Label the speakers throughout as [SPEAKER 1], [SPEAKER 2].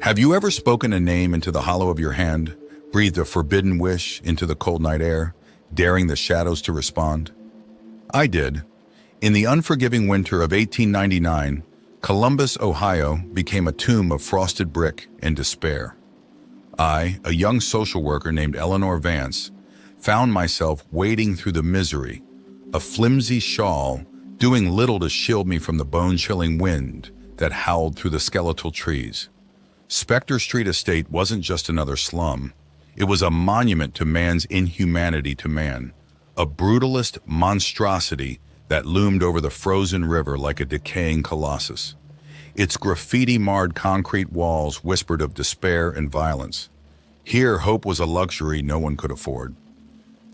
[SPEAKER 1] Have you ever spoken a name into the hollow of your hand, breathed a forbidden wish into the cold night air, daring the shadows to respond? I did. In the unforgiving winter of 1899, Columbus, Ohio, became a tomb of frosted brick and despair. I, a young social worker named Eleanor Vance, found myself wading through the misery, a flimsy shawl doing little to shield me from the bone-chilling wind that howled through the skeletal trees. Spector Street Estate wasn't just another slum. It was a monument to man's inhumanity to man, a brutalist monstrosity that loomed over the frozen river like a decaying colossus. Its graffiti-marred concrete walls whispered of despair and violence. Here, hope was a luxury no one could afford.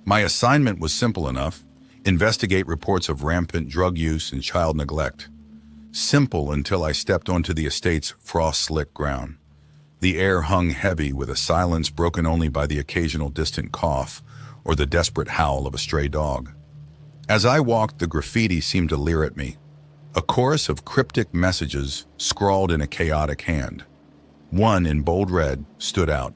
[SPEAKER 1] My assignment was simple enough: investigate reports of rampant drug use and child neglect. Simple until I stepped onto the estate's frost-slick ground. The air hung heavy with a silence broken only by the occasional distant cough or the desperate howl of a stray dog. As I walked, the graffiti seemed to leer at me, a chorus of cryptic messages scrawled in a chaotic hand. One, in bold red, stood out.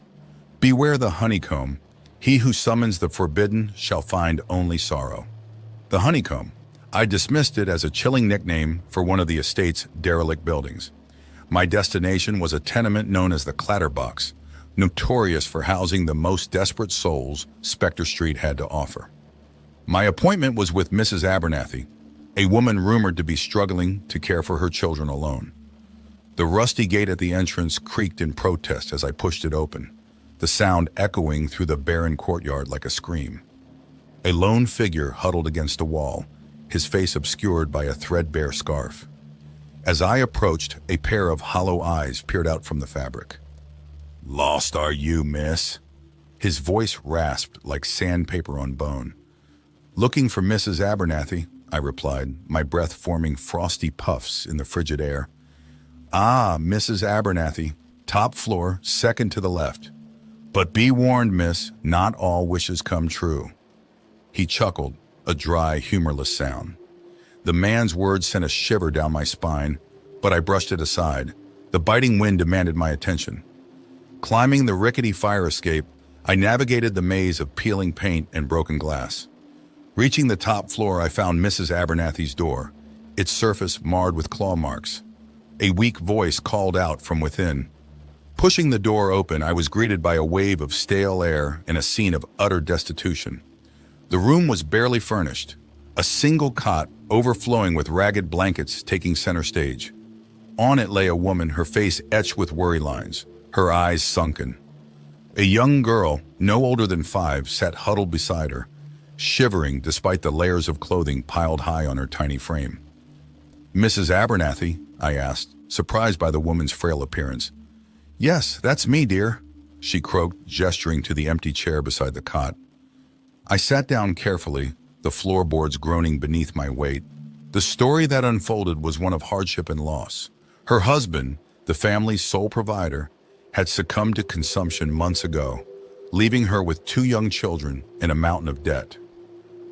[SPEAKER 1] "Beware the honeycomb. He who summons the forbidden shall find only sorrow." The honeycomb. I dismissed it as a chilling nickname for one of the estate's derelict buildings. My destination was a tenement known as the Clatterbox, notorious for housing the most desperate souls Spector Street had to offer. My appointment was with Mrs. Abernathys, a woman rumored to be struggling to care for her children alone. The rusty gate at the entrance creaked in protest as I pushed it open, the sound echoing through the barren courtyard like a scream. A lone figure huddled against a wall, his face obscured by a threadbare scarf. As I approached, a pair of hollow eyes peered out from the fabric. "Lost are you, miss?" His voice rasped like sandpaper on bone. "Looking for Mrs. Abernathys," I replied, my breath forming frosty puffs in the frigid air. "Ah, Mrs. Abernathys, top floor, second to the left. But be warned, miss, not all wishes come true." He chuckled, a dry, humorless sound. The man's words sent a shiver down my spine, but I brushed it aside. The biting wind demanded my attention. Climbing the rickety fire escape, I navigated the maze of peeling paint and broken glass. Reaching the top floor, I found Mrs. Abernathys' door, its surface marred with claw marks. A weak voice called out from within. Pushing the door open, I was greeted by a wave of stale air and a scene of utter destitution. The room was barely furnished, a single cot overflowing with ragged blankets taking center stage. On it lay a woman, her face etched with worry lines, her eyes sunken. A young girl, no older than 5, sat huddled beside her, shivering despite the layers of clothing piled high on her tiny frame. "Mrs. Abernathys?" I asked, surprised by the woman's frail appearance. "Yes, that's me, dear," she croaked, gesturing to the empty chair beside the cot. I sat down carefully, the floorboards groaning beneath my weight. The story that unfolded was one of hardship and loss. Her husband, the family's sole provider, had succumbed to consumption months ago, leaving her with 2 young children and a mountain of debt.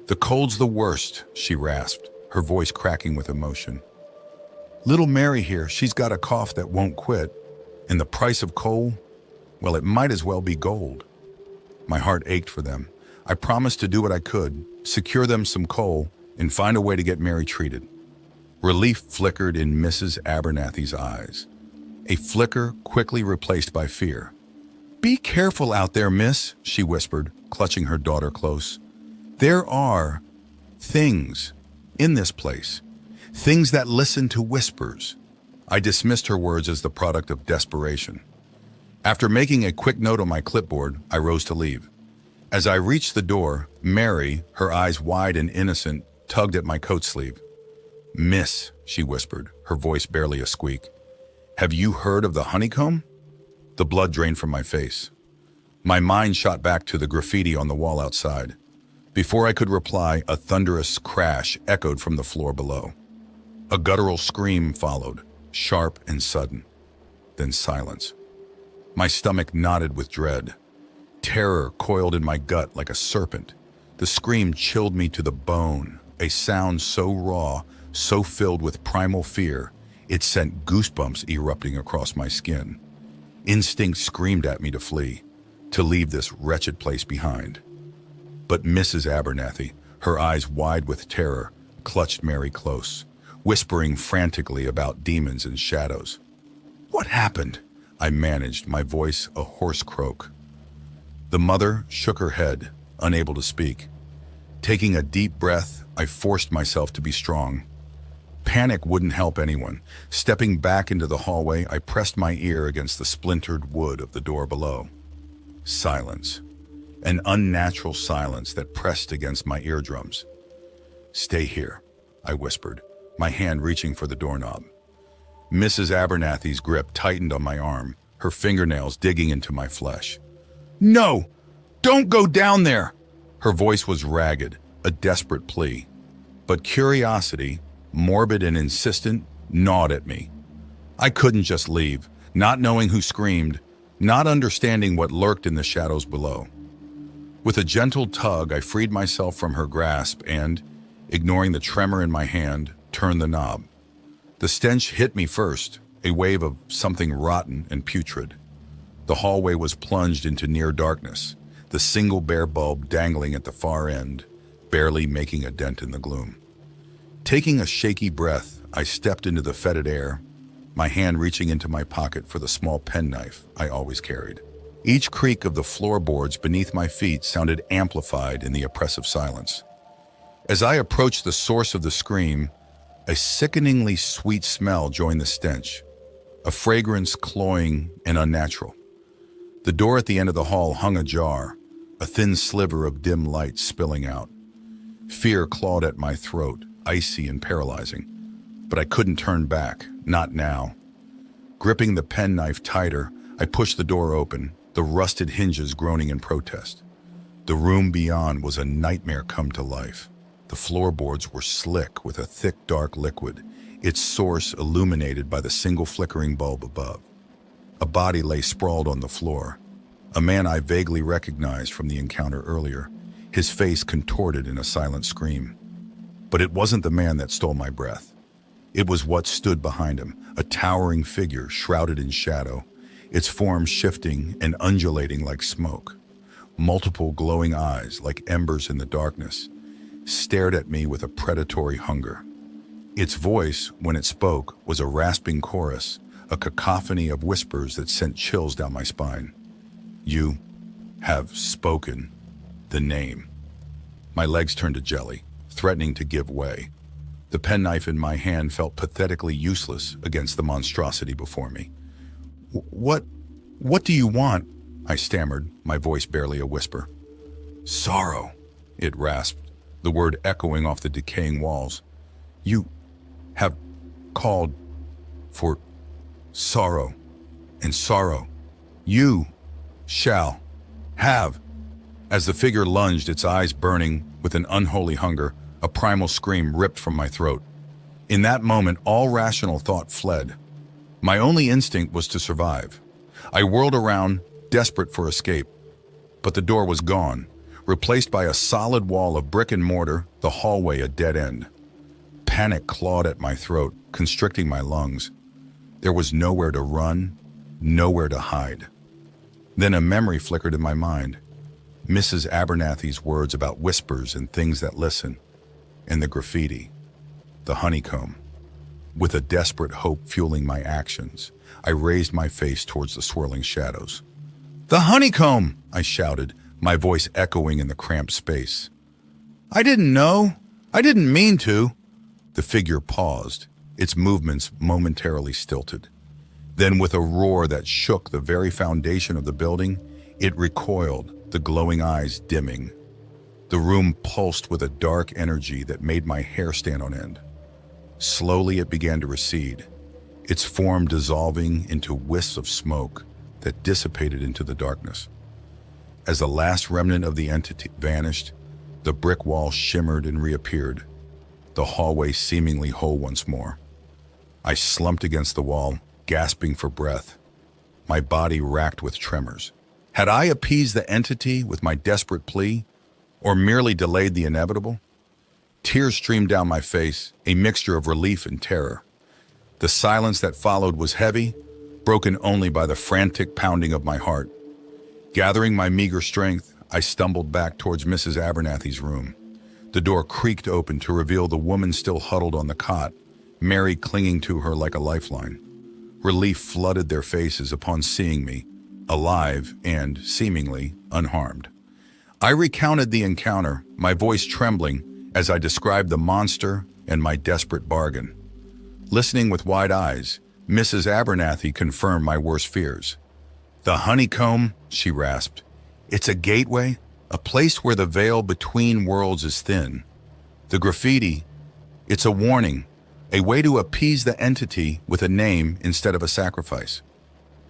[SPEAKER 1] "The cold's the worst," she rasped, her voice cracking with emotion. "Little Mary here, she's got a cough that won't quit. And the price of coal? Well, it might as well be gold." My heart ached for them. I promised to do what I could, secure them some coal, and find a way to get Mary treated. Relief flickered in Mrs. Abernathys' eyes, a flicker quickly replaced by fear. "Be careful out there, miss," she whispered, clutching her daughter close. "There are things in this place, things that listen to whispers." I dismissed her words as the product of desperation. After making a quick note on my clipboard, I rose to leave. As I reached the door, Mary, her eyes wide and innocent, tugged at my coat sleeve. "Miss," she whispered, her voice barely a squeak, "have you heard of the honeycomb?" The blood drained from my face. My mind shot back to the graffiti on the wall outside. Before I could reply, a thunderous crash echoed from the floor below. A guttural scream followed, sharp and sudden. Then silence. My stomach knotted with dread. Terror coiled in my gut like a serpent. The scream chilled me to the bone, a sound so raw, so filled with primal fear, it sent goosebumps erupting across my skin. Instinct screamed at me to flee, to leave this wretched place behind. But Mrs. Abernathys, her eyes wide with terror, clutched Mary close, whispering frantically about demons and shadows. "What happened?" I managed, my voice a hoarse croak. The mother shook her head, unable to speak. Taking a deep breath, I forced myself to be strong. Panic wouldn't help anyone. Stepping back into the hallway, I pressed my ear against the splintered wood of the door below. Silence. An unnatural silence that pressed against my eardrums. "Stay here," I whispered, my hand reaching for the doorknob. Mrs. Abernathys' grip tightened on my arm, her fingernails digging into my flesh. "No! Don't go down there!" Her voice was ragged, a desperate plea. But curiosity, morbid and insistent, gnawed at me. I couldn't just leave, not knowing who screamed, not understanding what lurked in the shadows below. With a gentle tug, I freed myself from her grasp and, ignoring the tremor in my hand, turned the knob. The stench hit me first, a wave of something rotten and putrid. The hallway was plunged into near darkness, the single bare bulb dangling at the far end, barely making a dent in the gloom. Taking a shaky breath, I stepped into the fetid air, my hand reaching into my pocket for the small penknife I always carried. Each creak of the floorboards beneath my feet sounded amplified in the oppressive silence. As I approached the source of the scream, a sickeningly sweet smell joined the stench, a fragrance cloying and unnatural. The door at the end of the hall hung ajar, a thin sliver of dim light spilling out. Fear clawed at my throat, icy and paralyzing, but I couldn't turn back, not now. Gripping the penknife tighter, I pushed the door open, the rusted hinges groaning in protest. The room beyond was a nightmare come to life. The floorboards were slick with a thick, dark liquid, its source illuminated by the single flickering bulb above. A body lay sprawled on the floor, a man I vaguely recognized from the encounter earlier, his face contorted in a silent scream. But it wasn't the man that stole my breath. It was what stood behind him, a towering figure shrouded in shadow, its form shifting and undulating like smoke. Multiple glowing eyes, like embers in the darkness, stared at me with a predatory hunger. Its voice, when it spoke, was a rasping chorus, a cacophony of whispers that sent chills down my spine. "You have spoken the name." My legs turned to jelly, threatening to give way. The penknife in my hand felt pathetically useless against the monstrosity before me. What do you want?" I stammered, my voice barely a whisper. "Sorrow," it rasped, the word echoing off the decaying walls. "You have called for sorrow, and sorrow you shall have." As the figure lunged, its eyes burning with an unholy hunger, a primal scream ripped from my throat. In that moment, all rational thought fled. My only instinct was to survive. I whirled around, desperate for escape. But the door was gone, replaced by a solid wall of brick and mortar, the hallway a dead end. Panic clawed at my throat, constricting my lungs. There was nowhere to run, nowhere to hide. Then a memory flickered in my mind. Mrs. Abernathys' words about whispers and things that listen, and the graffiti, the honeycomb. With a desperate hope fueling my actions, I raised my face towards the swirling shadows. "The honeycomb!" I shouted, my voice echoing in the cramped space. "I didn't know. I didn't mean to." The figure paused, its movements momentarily stilted. Then, with a roar that shook the very foundation of the building, it recoiled, the glowing eyes dimming. The room pulsed with a dark energy that made my hair stand on end. Slowly it began to recede, its form dissolving into wisps of smoke that dissipated into the darkness. As the last remnant of the entity vanished, the brick wall shimmered and reappeared, the hallway seemingly whole once more. I slumped against the wall, gasping for breath, my body racked with tremors. Had I appeased the entity with my desperate plea, or merely delayed the inevitable? Tears streamed down my face, a mixture of relief and terror. The silence that followed was heavy, broken only by the frantic pounding of my heart. Gathering my meager strength, I stumbled back towards Mrs. Abernathys' room. The door creaked open to reveal the woman still huddled on the cot, Mary clinging to her like a lifeline. Relief flooded their faces upon seeing me, alive and, seemingly, unharmed. I recounted the encounter, my voice trembling as I described the monster and my desperate bargain. Listening with wide eyes, Mrs. Abernathy confirmed my worst fears. "The Honeycomb," she rasped. "It's a gateway, a place where the veil between worlds is thin. The graffiti, it's a warning, a way to appease the entity with a name instead of a sacrifice."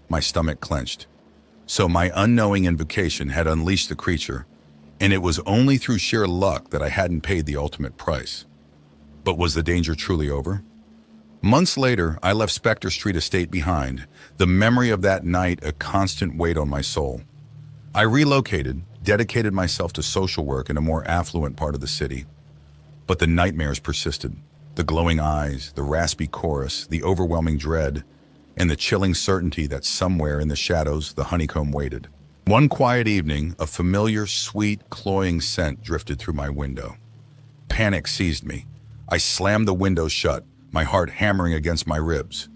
[SPEAKER 1] My stomach clenched. So my unknowing invocation had unleashed the creature, and it was only through sheer luck that I hadn't paid the ultimate price. But was the danger truly over? Months later, I left Spector Street Estate behind, the memory of that night a constant weight on my soul. I relocated, dedicated myself to social work in a more affluent part of the city. But the nightmares persisted. The glowing eyes, the raspy chorus, the overwhelming dread, and the chilling certainty that somewhere in the shadows the honeycomb waited. One quiet evening, a familiar, sweet, cloying scent drifted through my window. Panic seized me. I slammed the window shut, my heart hammering against my ribs.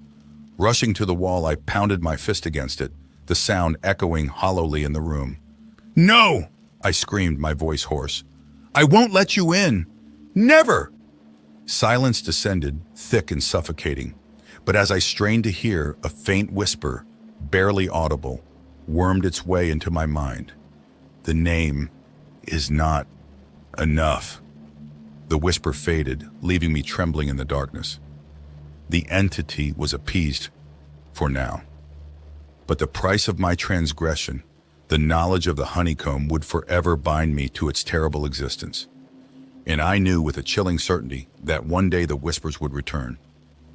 [SPEAKER 1] Rushing to the wall, I pounded my fist against it, the sound echoing hollowly in the room. "No!" I screamed, my voice hoarse. "I won't let you in! Never!" Silence descended, thick and suffocating, but as I strained to hear, a faint whisper, barely audible, wormed its way into my mind. "The name is not enough." The whisper faded, leaving me trembling in the darkness. The entity was appeased for now. But the price of my transgression, the knowledge of the honeycomb, would forever bind me to its terrible existence. And I knew with a chilling certainty that one day the whispers would return.